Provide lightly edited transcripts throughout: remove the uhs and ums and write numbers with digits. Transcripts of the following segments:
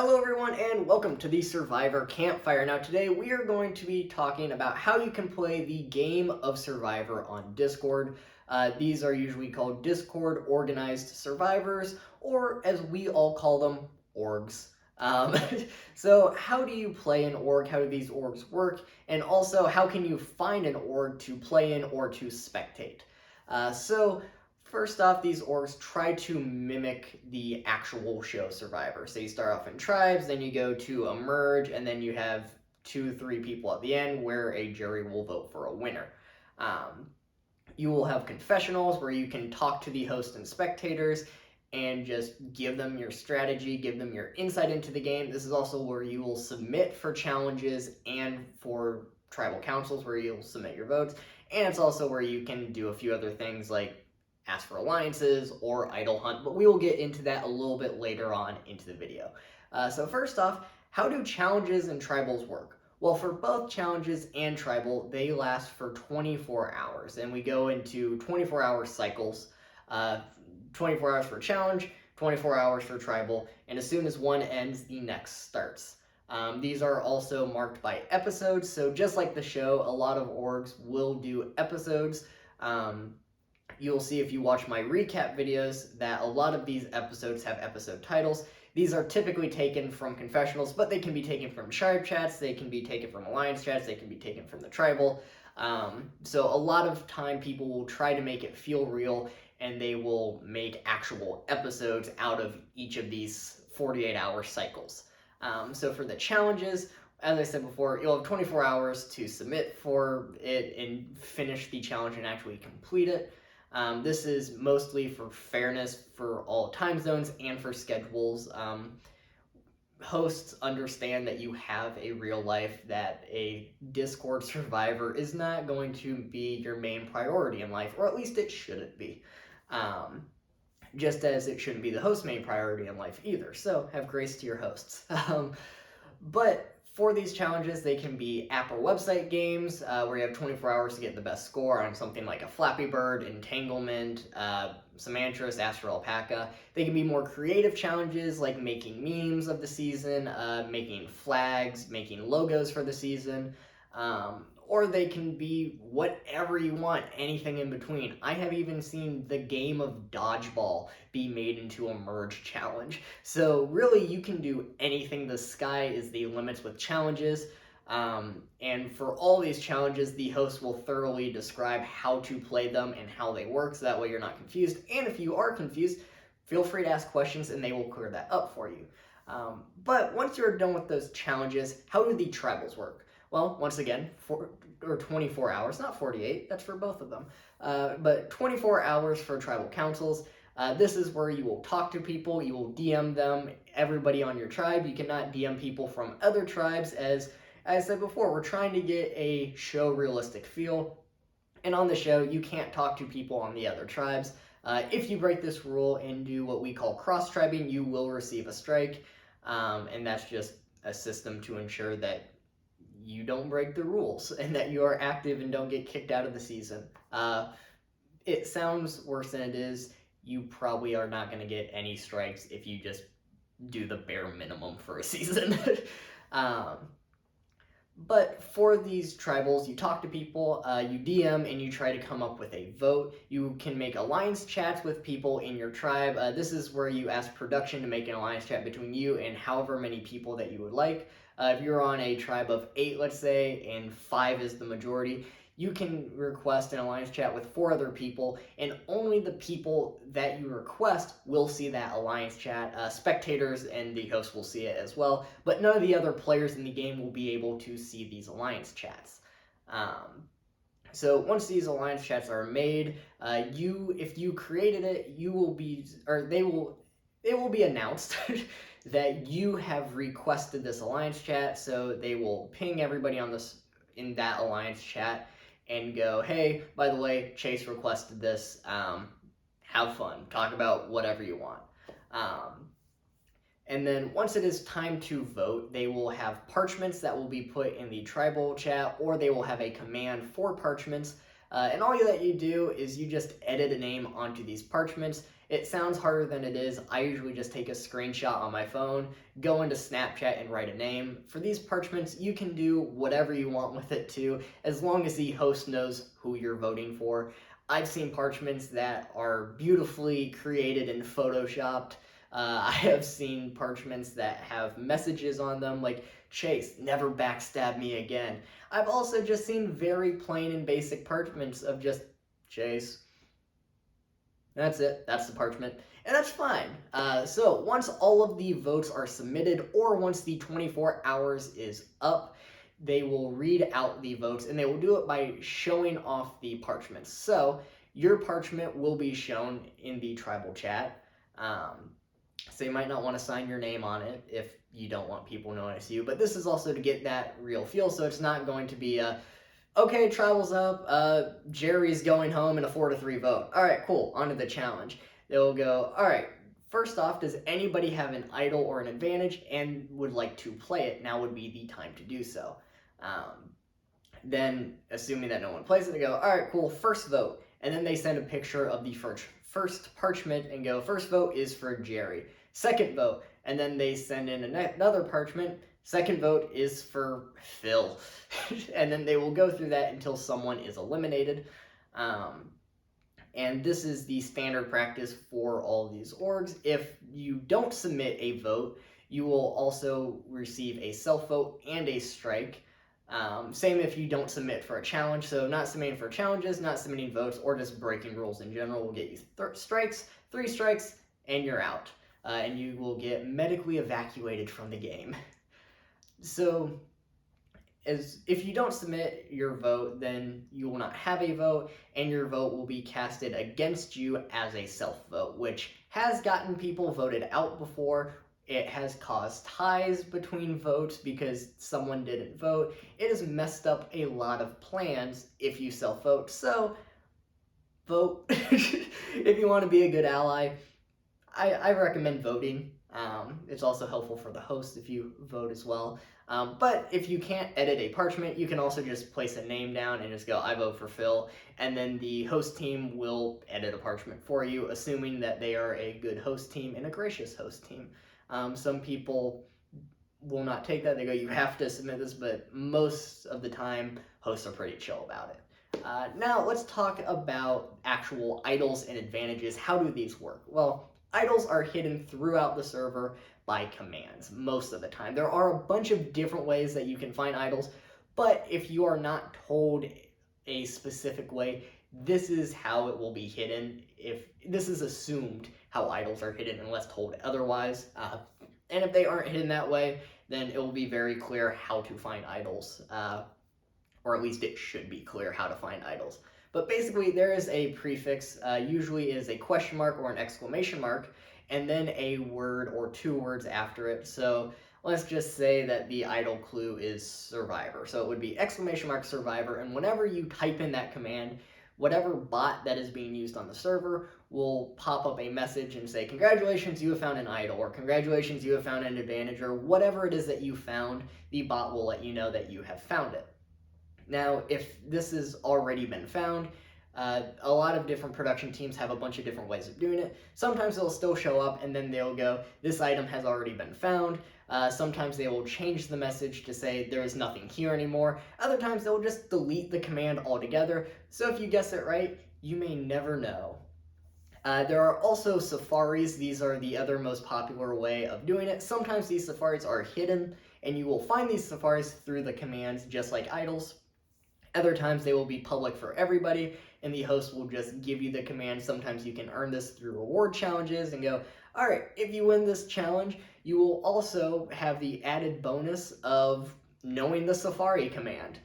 Hello everyone and welcome to the Survivor Campfire. Now today we are going to be talking about how you can play the game of Survivor on Discord. These are usually called Discord Organized Survivors, or as we all call them, orgs. Um, so how do you play an org? How do these orgs work? And also how can you find an org to play in or to spectate? First off, these orgs try to mimic the actual show Survivor. So you start off in tribes, then you go to a merge, and then you have 2-3 people at the end where a jury will vote for a winner. You will have confessionals where you can talk to the host and spectators and just give them your strategy, give them your insight into the game. This is also where you will submit for challenges and for tribal councils where you'll submit your votes. And it's also where you can do a few other things like ask for alliances or idle hunt, but we will get into that a little bit later on into the video. So first off, how do challenges and tribals work? Well, for both challenges and tribal, they last for 24 hours, and we go into 24-hour cycles. 24 hours for challenge, 24 hours for tribal, and as soon as one ends, the next starts. These are also marked by episodes, so just like the show, a lot of orgs will do episodes. You'll see if you watch my recap videos that a lot of these episodes have episode titles. These are typically taken from confessionals, but they can be taken from tribe chats, they can be taken from alliance chats, they can be taken from the tribal. So a lot of time people will try to make it feel real, and they will make actual episodes out of each of these 48-hour cycles. So for the challenges, as I said before, you'll have 24 hours to submit for it and finish the challenge and actually complete it. This is mostly for fairness for all time zones and for schedules. Hosts understand that you have a real life, that a Discord survivor is not going to be your main priority in life, or at least it shouldn't be. Just as it shouldn't be the host's main priority in life either, so have grace to your hosts. But for these challenges, they can be app or website games where you have 24 hours to get the best score on something like a Flappy Bird, Entanglement, Samantras, Astral Alpaca. They can be more creative challenges like making memes of the season, making flags, making logos for the season, or they can be whatever you want, anything in between. I have even seen the game of dodgeball be made into a merge challenge. So really, you can do anything. The sky is the limits with challenges. And for all these challenges, the host will thoroughly describe how to play them and how they work, so that way you're not confused. And if you are confused, feel free to ask questions and they will clear that up for you. But once you're done with those challenges, how do the tribals work? Well, once again, 24 hours, not 48, that's for both of them, but 24 hours for tribal councils. This is where you will talk to people, you will DM them, everybody on your tribe. You cannot DM people from other tribes, as I said before, we're trying to get a show realistic feel, and on the show, you can't talk to people on the other tribes. If you break this rule and do what we call cross-tribing, you will receive a strike, and that's just a system to ensure that you don't break the rules and that you are active and don't get kicked out of the season. It sounds worse than it is. You probably are not going to get any strikes if you just do the bare minimum for a season. But for these tribals, you talk to people, you DM, and you try to come up with a vote. You can make alliance chats with people in your tribe. This is where you ask production to make an alliance chat between you and however many people that you would like. If you're on a tribe of 8, let's say, and 5 is the majority, you can request an alliance chat with 4 other people, and only the people that you request will see that alliance chat. Spectators and the host will see it as well, but none of the other players in the game will be able to see these alliance chats. So once these alliance chats are made, if you created it, it will be announced that you have requested this alliance chat, so they will ping everybody in that alliance chat and go, hey, by the way, Chase requested this, have fun, talk about whatever you want. And then once it is time to vote, they will have parchments that will be put in the tribal chat, or they will have a command for parchments. And all that you do is you just edit a name onto these parchments. It sounds harder than it is. I usually just take a screenshot on my phone, go into Snapchat and write a name. For these parchments, you can do whatever you want with it too, as long as the host knows who you're voting for. I've seen parchments that are beautifully created and photoshopped. I have seen parchments that have messages on them like, Chase, never backstab me again. I've also just seen very plain and basic parchments of just, Chase. That's it. That's the parchment. And that's fine. So once all of the votes are submitted, or once the 24 hours is up, they will read out the votes, and they will do it by showing off the parchments. So your parchment will be shown in the tribal chat. So you might not want to sign your name on it if you don't want people knowing it's you, but this is also to get that real feel, so it's not going to be a, okay, tribal's up, Jerry's going home in a 4-3 vote. All right, cool, on to the challenge. They'll go, all right, first off, does anybody have an idol or an advantage and would like to play it? Now would be the time to do so. Then, assuming that no one plays it, they go, all right, cool, first vote. And then they send a picture of the first parchment and go, first vote is for Jerry. Second vote, and then they send in another parchment. Second vote is for Phil. And then they will go through that until someone is eliminated. And this is the standard practice for all these orgs. If you don't submit a vote, you will also receive a self-vote and a strike. Same if you don't submit for a challenge. So not submitting for challenges, not submitting votes, or just breaking rules in general will get you 3 strikes, and you're out. And you will get medically evacuated from the game. So if you don't submit your vote, then you will not have a vote, and your vote will be casted against you as a self-vote, which has gotten people voted out before. It has caused ties between votes because someone didn't vote. It has messed up a lot of plans if you self-vote. So, vote. If you want to be a good ally, I recommend voting. It's also helpful for the host if you vote as well. But if you can't edit a parchment, you can also just place a name down and just go, I vote for Phil. And then the host team will edit a parchment for you, assuming that they are a good host team and a gracious host team. Some people will not take that. They go, you have to submit this, but most of the time, hosts are pretty chill about it. Now, let's talk about actual idols and advantages. How do these work? Well, idols are hidden throughout the server by commands most of the time. There are a bunch of different ways that you can find idols, but if you are not told a specific way, this is how it will be hidden. If this is assumed how idols are hidden unless told otherwise, and if they aren't hidden that way, then it will be very clear how to find idols, or at least it should be clear how to find idols. But basically, there is a prefix, usually is a question mark or an exclamation mark, and then a word or 2 words after it. So let's just say that the idol clue is survivor. So it would be exclamation mark survivor, and whenever you type in that command, whatever bot that is being used on the server will pop up a message and say, congratulations, you have found an idol, or congratulations, you have found an advantage, or whatever it is that you found, the bot will let you know that you have found it. Now, if this has already been found, a lot of different production teams have a bunch of different ways of doing it. Sometimes they'll still show up and then they'll go, this item has already been found. Sometimes they will change the message to say there is nothing here anymore. Other times they'll just delete the command altogether. So if you guess it right, you may never know. There are also safaris. These are the other most popular way of doing it. Sometimes these safaris are hidden, and you will find these safaris through the commands just like idols. Other times they will be public for everybody, and the host will just give you the command. Sometimes you can earn this through reward challenges and go, all right, if you win this challenge, you will also have the added bonus of knowing the Safari command.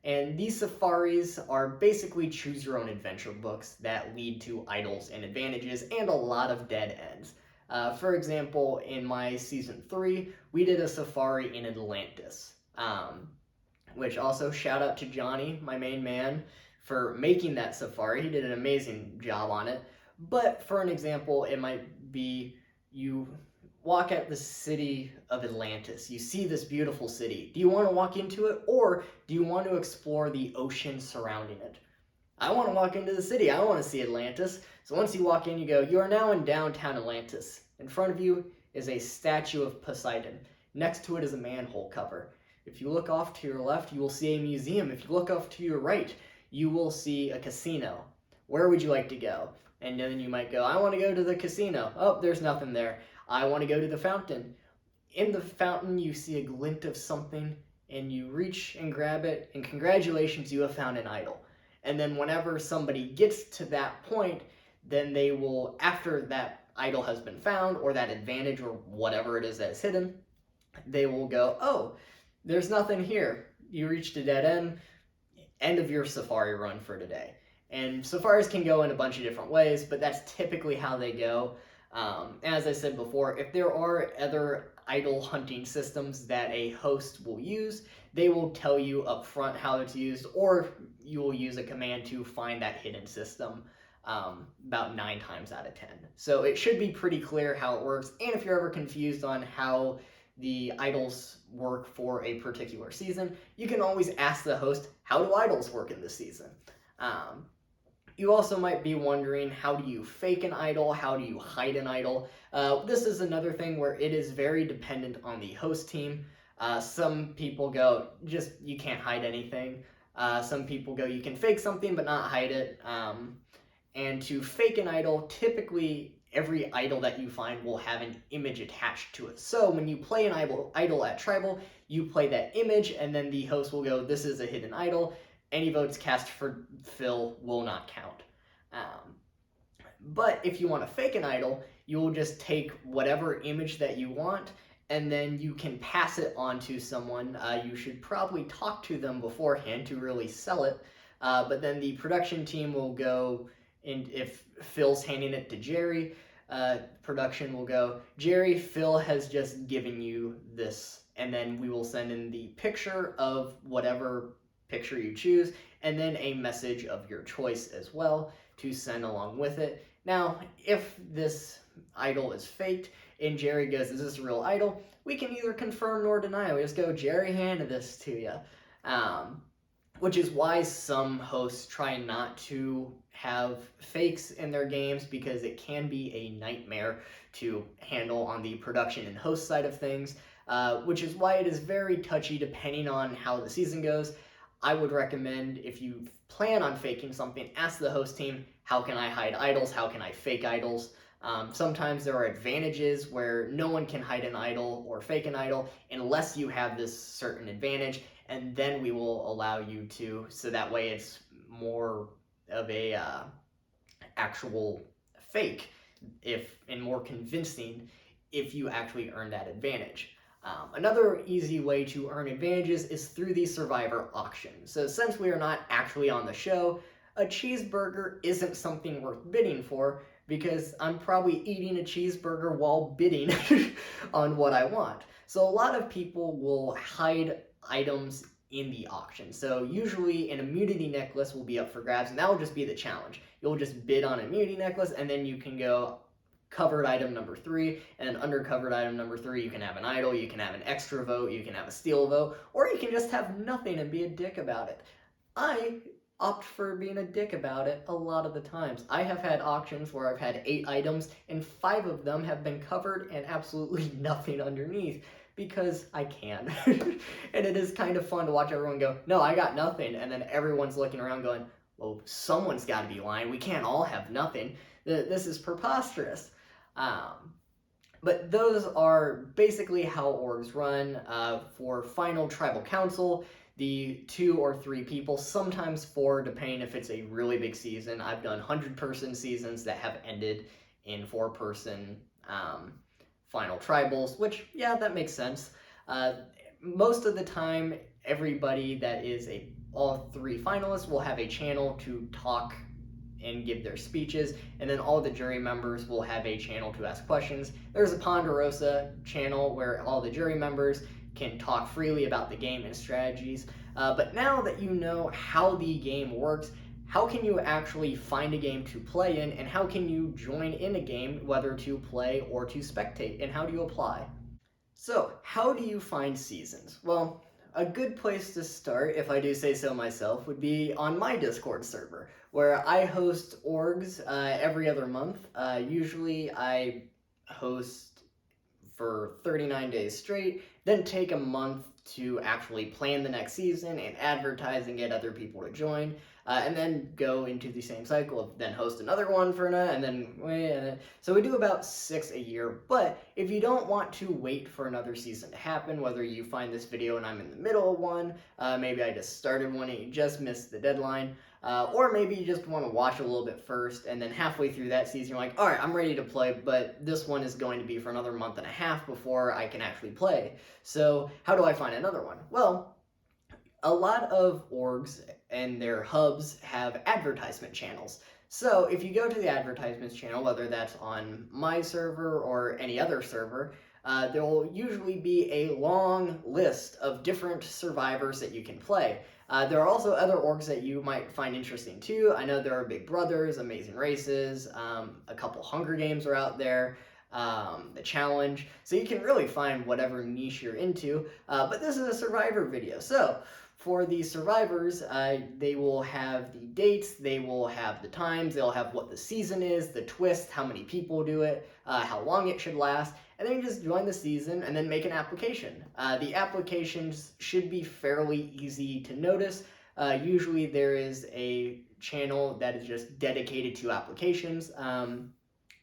And these safaris are basically choose your own adventure books that lead to idols and advantages and a lot of dead ends. For example, in my season 3, we did a safari in Atlantis. Which also shout out to Johnny, my main man, for making that safari. He did an amazing job on it. But for an example, it might be you walk at the city of Atlantis. You see this beautiful city. Do you want to walk into it, or do you want to explore the ocean surrounding it? I want to walk into the city. I want to see Atlantis. So once you walk in, you go, you are now in downtown Atlantis. In front of you is a statue of Poseidon. Next to it is a manhole cover. If you look off to your left, you will see a museum. If you look off to your right, you will see a casino. Where would you like to go? And then you might go, I want to go to the casino. Oh, there's nothing there. I want to go to the fountain. In the fountain, you see a glint of something, and you reach and grab it, and congratulations, you have found an idol. And then whenever somebody gets to that point, then they will, after that idol has been found, or that advantage, or whatever it is that's hidden, they will go, oh, there's nothing here. You reached a dead end of your safari run for today. And safaris can go in a bunch of different ways, but that's typically how they go. As I said before, if there are other idol hunting systems that a host will use, they will tell you up front how it's used, or you will use a command to find that hidden system about 9 times out of 10. So it should be pretty clear how it works, and if you're ever confused on how the idols work for a particular season, you can always ask the host, how do idols work in this season? You also might be wondering, how do you fake an idol? How do you hide an idol? This is another thing where it is very dependent on the host team. Some people go, just, you can't hide anything. Some people go, you can fake something but not hide it. And to fake an idol, typically every idol that you find will have an image attached to it. So when you play an idol at Tribal, you play that image, and then the host will go, this is a hidden idol. Any votes cast for Phil will not count. But if you want to fake an idol, you will just take whatever image that you want, and then you can pass it on to someone. You should probably talk to them beforehand to really sell it. But then the production team will go, and if Phil's handing it to Jerry, production will go, Jerry, Phil has just given you this. And then we will send in the picture of whatever picture you choose, and then a message of your choice as well to send along with it. Now, if this idol is faked and Jerry goes, is this a real idol? We can either confirm nor deny. We just go, Jerry handed this to you. Which is why some hosts try not to have fakes in their games, because it can be a nightmare to handle on the production and host side of things, which is why it is very touchy depending on how the season goes. I would recommend, if you plan on faking something, ask the host team, how can I hide idols? How can I fake idols? Sometimes there are advantages where no one can hide an idol or fake an idol unless you have this certain advantage, and then we will allow you to, so that way it's more of a actual fake, and more convincing if you actually earn that advantage. Another easy way to earn advantages is through the Survivor auction. So since we are not actually on the show, a cheeseburger isn't something worth bidding for, because I'm probably eating a cheeseburger while bidding on what I want. So a lot of people will hide items in the auction. So usually an immunity necklace will be up for grabs, and that will just be the challenge. You'll just bid on an immunity necklace, and then you can go covered item number 3, and then under covered item number 3, you can have an idol, you can have an extra vote, you can have a steal vote, or you can just have nothing and be a dick about it. I opt for being a dick about it a lot of the times. I have had auctions where I've had 8 items, and 5 of them have been covered and absolutely nothing underneath, because I can. And it is kind of fun to watch everyone go, no, I got nothing, and then everyone's looking around going, well, someone's got to be lying. We can't all have nothing. This is preposterous. But those are basically how orgs run. For final tribal council, the 2 or 3 people, sometimes 4, depending if it's a really big season. I've done 100-person seasons that have ended in 4-person final tribals, which, yeah, that makes sense. Most of the time, everybody that is all 3 finalists will have a channel to talk and give their speeches, and then all the jury members will have a channel to ask questions. There's a Ponderosa channel where all the jury members can talk freely about the game and strategies. But now that you know how the game works, how can you actually find a game to play in, and how can you join in a game, whether to play or to spectate, and how do you apply? So, how do you find seasons? Well, a good place to start, if I do say so myself, would be on my Discord server, where I host orgs every other month. Usually I host for 39 days straight, then take a month to actually plan the next season and advertise and get other people to join, and then go into the same cycle of then host another one for and then so we do about 6 a year. But if you don't want to wait for another season to happen, whether you find this video and I'm in the middle of one, maybe I just started one and you just missed the deadline, or maybe you just want to watch a little bit first, and then halfway through that season, you're like, all right, I'm ready to play, but this one is going to be for another month and a half before I can actually play. So how do I find another one? Well, a lot of orgs and their hubs have advertisement channels. So if you go to the advertisements channel, whether that's on my server or any other server, there will usually be a long list of different survivors that you can play. There are also other orgs that you might find interesting too. I know there are Big Brothers, Amazing Races, a couple Hunger Games are out there, the Challenge. So you can really find whatever niche you're into. But this is a survivor video. So for the survivors, they will have the dates, they will have the times, they'll have what the season is, the twist, how many people do it, how long it should last, and then you just join the season and then make an application. The applications should be fairly easy to notice. Usually there is a channel that is just dedicated to applications.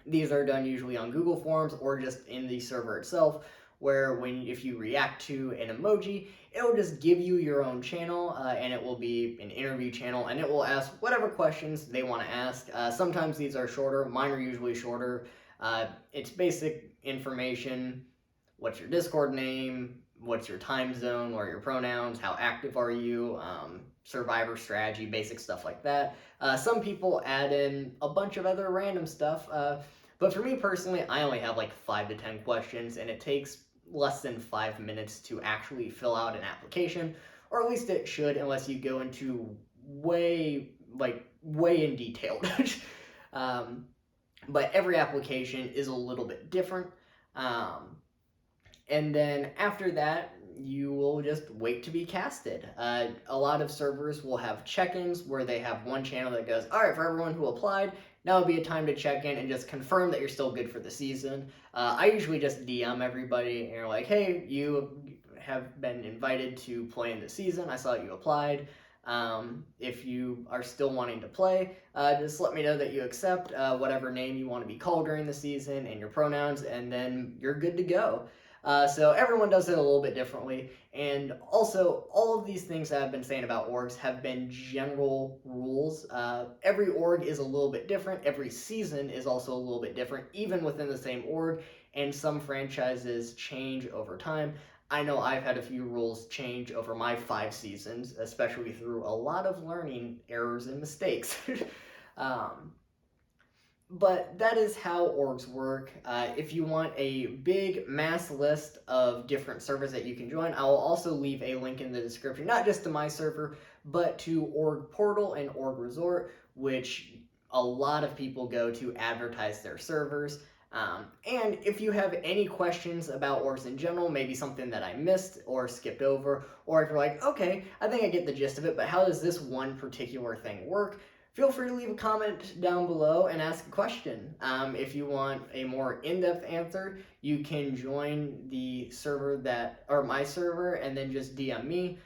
These are done usually on Google Forms or just in the server itself, where if you react to an emoji, it'll just give you your own channel, and it will be an interview channel, and it will ask whatever questions they want to ask. Sometimes these are shorter, mine are usually shorter. It's basic information: what's your Discord name, what's your time zone, what are your pronouns, how active are you, survivor strategy, basic stuff like that. Some people add in a bunch of other random stuff, but for me personally, I only have like 5 to 10 questions, and it takes less than 5 minutes to actually fill out an application, or at least it should, unless you go into way in detail. But every application is a little bit different. And then after that, you will just wait to be casted. A lot of servers will have check-ins where they have one channel that goes, all right, for everyone who applied, now would be a time to check in and just confirm that you're still good for the season. I usually just DM everybody and you're like, hey, you have been invited to play in the season. I saw that you applied. If you are still wanting to play, just let me know that you accept whatever name you want to be called during the season and your pronouns, and then you're good to go. So everyone does it a little bit differently, and also all of these things that I've been saying about orgs have been general rules. Every org is a little bit different. Every season is also a little bit different, even within the same org, and some franchises change over time. I know I've had a few rules change over my 5 seasons, especially through a lot of learning errors and mistakes. But that is how orgs work. If you want a big mass list of different servers that you can join, I will also leave a link in the description, not just to my server, but to Org Portal and Org Resort, which a lot of people go to advertise their servers. And if you have any questions about orgs in general, maybe something that I missed or skipped over, or if you're like, okay, I think I get the gist of it, but how does this one particular thing work? Feel free to leave a comment down below and ask a question. If you want a more in-depth answer, you can join the server or my server, and then just DM me.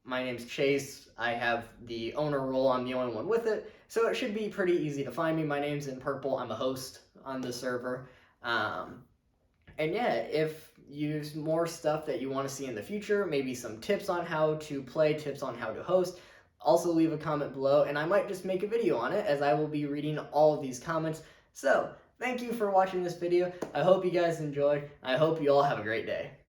My name's Chase. I have the owner role. I'm the only one with it, so it should be pretty easy to find me. My name's in purple. I'm a host on the server. And yeah, if there's more stuff that you want to see in the future, maybe some tips on how to play, tips on how to host, also leave a comment below, and I might just make a video on it, as I will be reading all of these comments. So, thank you for watching this video. I hope you guys enjoyed. I hope you all have a great day.